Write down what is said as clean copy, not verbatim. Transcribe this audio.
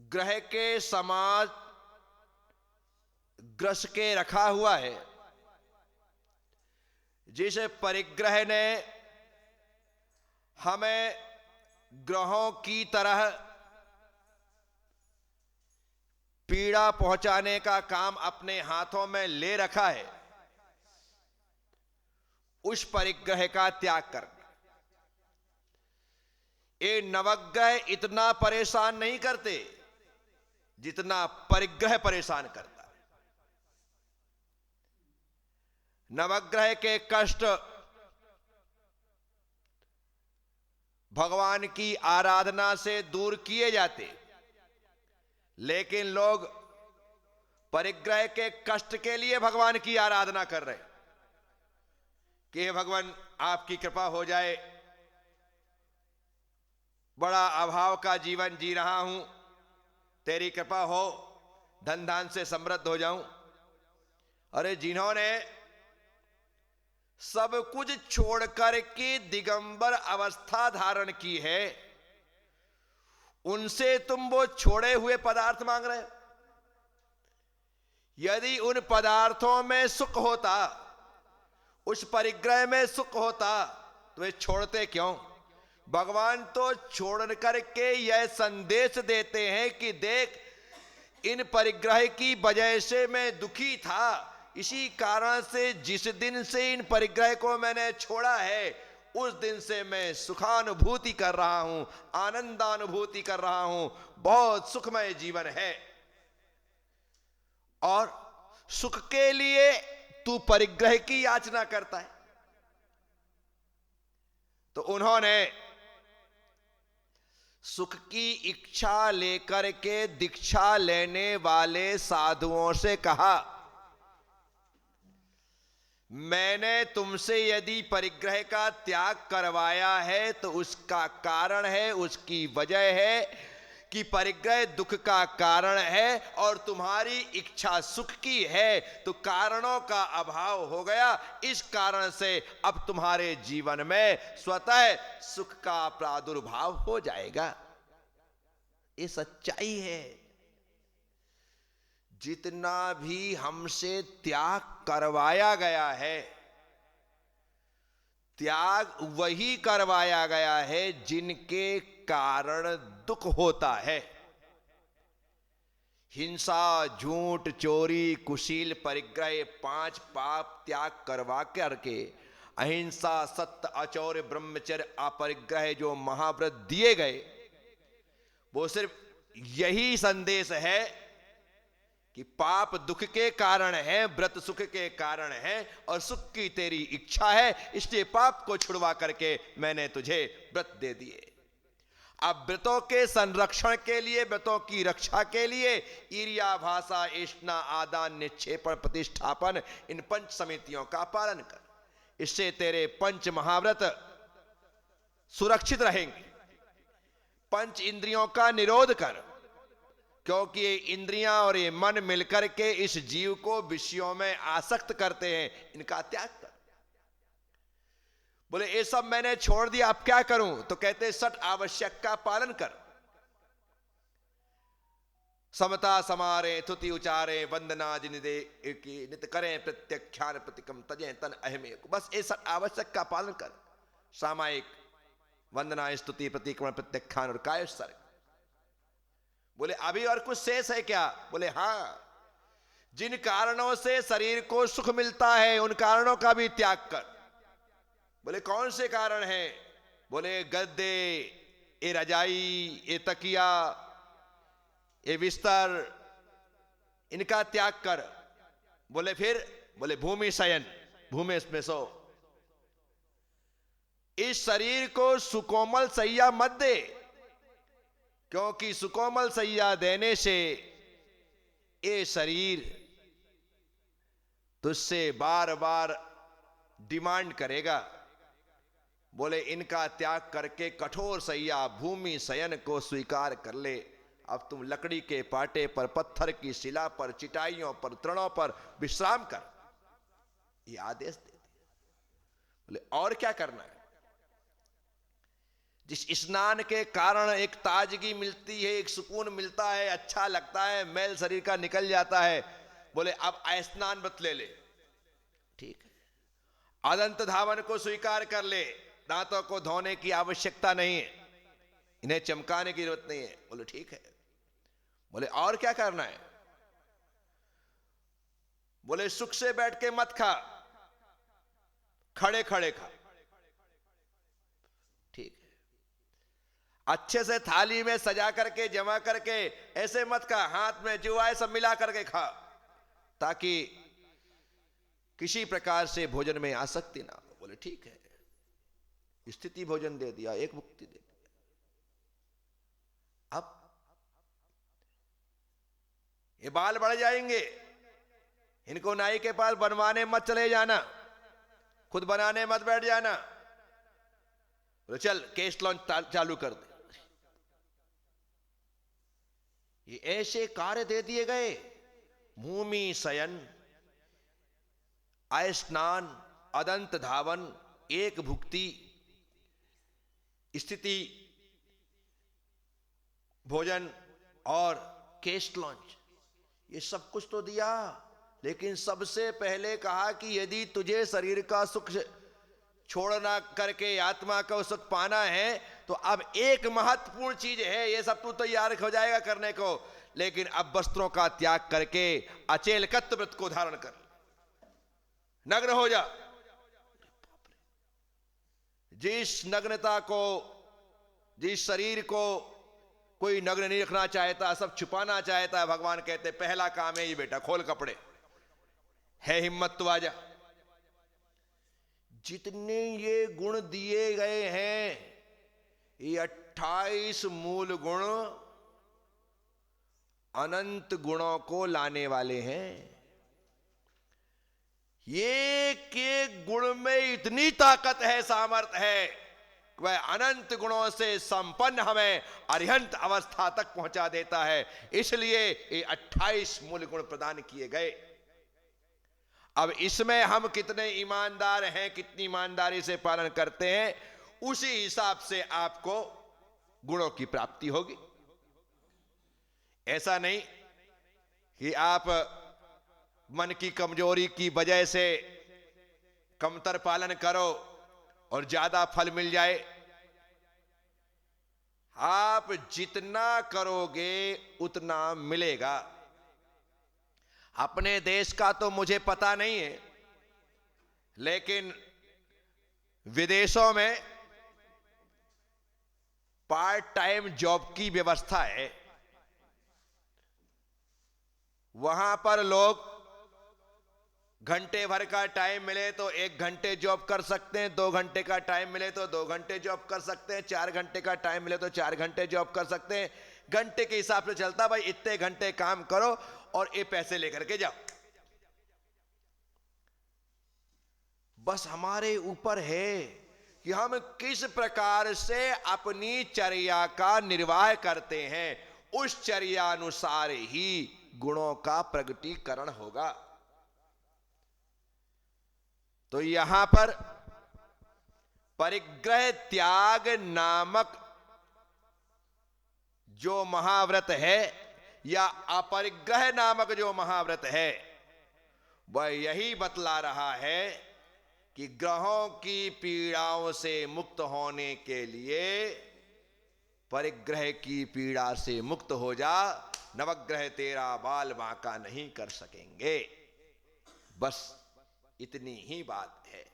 ग्रह के समाज ग्रस के रखा हुआ है, जिस परिग्रह ने हमें ग्रहों की तरह पीड़ा पहुंचाने का काम अपने हाथों में ले रखा है, उस परिग्रह का त्याग करना। ये नवग्रह इतना परेशान नहीं करते जितना परिग्रह परेशान करता है। नवग्रह के कष्ट भगवान की आराधना से दूर किए जाते, लेकिन लोग परिग्रह के कष्ट के लिए भगवान की आराधना कर रहे कि हे भगवान आपकी कृपा हो जाए, बड़ा अभाव का जीवन जी रहा हूं, तेरी कृपा हो, धन धान से समृद्ध हो जाऊं। अरे जिन्होंने सब कुछ छोड़कर के दिगंबर अवस्था धारण की है, उनसे तुम वो छोड़े हुए पदार्थ मांग रहे हो। यदि उन पदार्थों में सुख होता, उस परिग्रह में सुख होता, तो वे छोड़ते क्यों? भगवान तो छोड़ करके यह संदेश देते हैं कि देख, इन परिग्रह की वजह से मैं दुखी था, इसी कारण से जिस दिन से इन परिग्रह को मैंने छोड़ा है, उस दिन से मैं सुखानुभूति कर रहा हूं, आनंदानुभूति कर रहा हूं, बहुत सुखमय जीवन है। और सुख के लिए तू परिग्रह की याचना करता है। तो उन्होंने सुख की इच्छा लेकर के दीक्षा लेने वाले साधुओं से कहा, मैंने तुमसे यदि परिग्रह का त्याग करवाया है तो उसका कारण है, उसकी वजह है कि परिग्रह दुख का कारण है और तुम्हारी इच्छा सुख की है, तो कारणों का अभाव हो गया। इस कारण से अब तुम्हारे जीवन में स्वतः सुख का प्रादुर्भाव हो जाएगा। ये सच्चाई है। जितना भी हमसे त्याग करवाया गया है, त्याग वही करवाया गया है जिनके कारण दुख होता है। हिंसा, झूठ, चोरी, कुशील, परिग्रह, 5 पाप त्याग करवा करके अहिंसा, सत्य, अचौर्य, ब्रह्मचर्य, अपरिग्रह जो महाव्रत दिए गए, वो सिर्फ यही संदेश है कि पाप दुख के कारण है, व्रत सुख के कारण है, और सुख की तेरी इच्छा है, इसलिए पाप को छुड़वा करके मैंने तुझे व्रत दे दिए। अब व्रतों के संरक्षण के लिए, व्रतों की रक्षा के लिए ईर्ष्या, भाषा, ऐष्णा, आदान, निक्षेपण, प्रतिष्ठापन, इन 5 समितियों का पालन कर। इससे तेरे 5 महाव्रत सुरक्षित रहेंगे। 5 इंद्रियों का निरोध कर, क्योंकि ये इंद्रियां और ये मन मिलकर के इस जीव को विषयों में आसक्त करते हैं, इनका त्याग कर। बोले ये सब मैंने छोड़ दिया, अब क्या करूं? तो कहते 6 आवश्यक का पालन कर। समता समारे, स्तुति उचारे, वंदना जिनिदे नित करें, प्रत्याख्यान प्रतिकम तजें तन अहमे। बस ये 6 आवश्यक का पालन कर। सामायिक वंदना, स्तुति, प्रतिक्रमण, प्रत्याख्यान और काय सर्ग। बोले अभी और कुछ शेष है क्या? बोले हां, जिन कारणों से शरीर को सुख मिलता है उन कारणों का भी त्याग कर। बोले कौन से कारण हैं? बोले गद्दे, ये रजाई, ये तकिया, ये बिस्तर, इनका त्याग कर। बोले फिर? बोले भूमि शयन, भूमि में सो। इस शरीर को सुकोमल सैया मत दे, क्योंकि सुकोमल सैया देने से ये शरीर तुझसे बार बार डिमांड करेगा। बोले इनका त्याग करके कठोर सैया भूमि शयन को स्वीकार कर ले। अब तुम लकड़ी के पाटे पर, पत्थर की शिला पर, चिटाइयों पर, तृणों पर विश्राम कर, ये आदेश दे दिया। बोले और क्या करना है? जिस स्नान के कारण एक ताजगी मिलती है, एक सुकून मिलता है, अच्छा लगता है, मैल शरीर का निकल जाता है, बोले अब स्नान मत ले ले, ठीक है। अदंत धावन को स्वीकार कर ले, दांतों को धोने की आवश्यकता नहीं है, इन्हें चमकाने की जरूरत नहीं है, बोले ठीक है। बोले और क्या करना है? बोले सुख से बैठ के मत खा, खड़े खड़े खा, ठीक है। अच्छे से थाली में सजा करके जमा करके ऐसे मत खा, हाथ में जो आए सब मिला करके खा, ताकि किसी प्रकार से भोजन में आसक्ति ना हो। बोले ठीक है। स्थिति भोजन दे दिया, एक मुक्ति दे दिया। अब ये बाल बढ़ जाएंगे, इनको नाई के पास बनवाने मत चले जाना, खुद बनाने मत बैठ जाना। बोले चल केस लॉन्च चालू कर दे। ये ऐसे कार्य दे दिए गए, भूमि शयन, स्नान, अदंत धावन, एक भुक्ति, स्थिति भोजन और केस लॉन्च, ये सब कुछ तो दिया। लेकिन सबसे पहले कहा कि यदि तुझे शरीर का सुख छोड़ना करके आत्मा का सुख पाना है तो अब एक महत्वपूर्ण चीज है, ये सब तू तैयार हो जाएगा करने को, लेकिन अब वस्त्रों का त्याग करके अचेलकत्व व्रत को धारण कर, नग्न हो जा। जिस नग्नता को, जिस शरीर को कोई नग्न नहीं रखना चाहता, सब छुपाना चाहता है, भगवान कहते पहला काम है ये बेटा, खोल कपड़े, है हिम्मत तो आजा। जितने ये गुण दिए गए हैं, ये 28 मूल गुण अनंत गुणों को लाने वाले हैं। ये के गुण में इतनी ताकत है, सामर्थ्य है, वह अनंत गुणों से संपन्न हमें अरिहंत अवस्था तक पहुंचा देता है। इसलिए ये 28 मूल गुण प्रदान किए गए। अब इसमें हम कितने ईमानदार हैं, कितनी ईमानदारी से पालन करते हैं, उसी हिसाब से आपको गुणों की प्राप्ति होगी। ऐसा नहीं कि आप मन की कमजोरी की वजह से कमतर पालन करो और ज्यादा फल मिल जाए। आप जितना करोगे उतना मिलेगा। अपने देश का तो मुझे पता नहीं है, लेकिन विदेशों में पार्ट टाइम जॉब की व्यवस्था है। वहां पर लोग घंटे भर का टाइम मिले तो 1 घंटे जॉब कर सकते हैं, 2 घंटे का टाइम मिले तो 2 घंटे जॉब कर सकते हैं, 4 घंटे का टाइम मिले तो 4 घंटे जॉब कर सकते हैं। घंटे के हिसाब से चलता, भाई इतने घंटे काम करो और ये पैसे लेकर के जाओ। बस हमारे ऊपर है कि हम किस प्रकार से अपनी चर्या का निर्वाह करते हैं, उस चर्या अनुसार ही गुणों का प्रगटीकरण होगा। तो यहां पर परिग्रह त्याग नामक जो महाव्रत है, या अपरिग्रह नामक जो महाव्रत है, वह यही बतला रहा है कि ग्रहों की पीड़ाओं से मुक्त होने के लिए परिग्रह की पीड़ा से मुक्त हो जा, नवग्रह तेरा बाल बांका नहीं कर सकेंगे। बस इतनी ही बात है।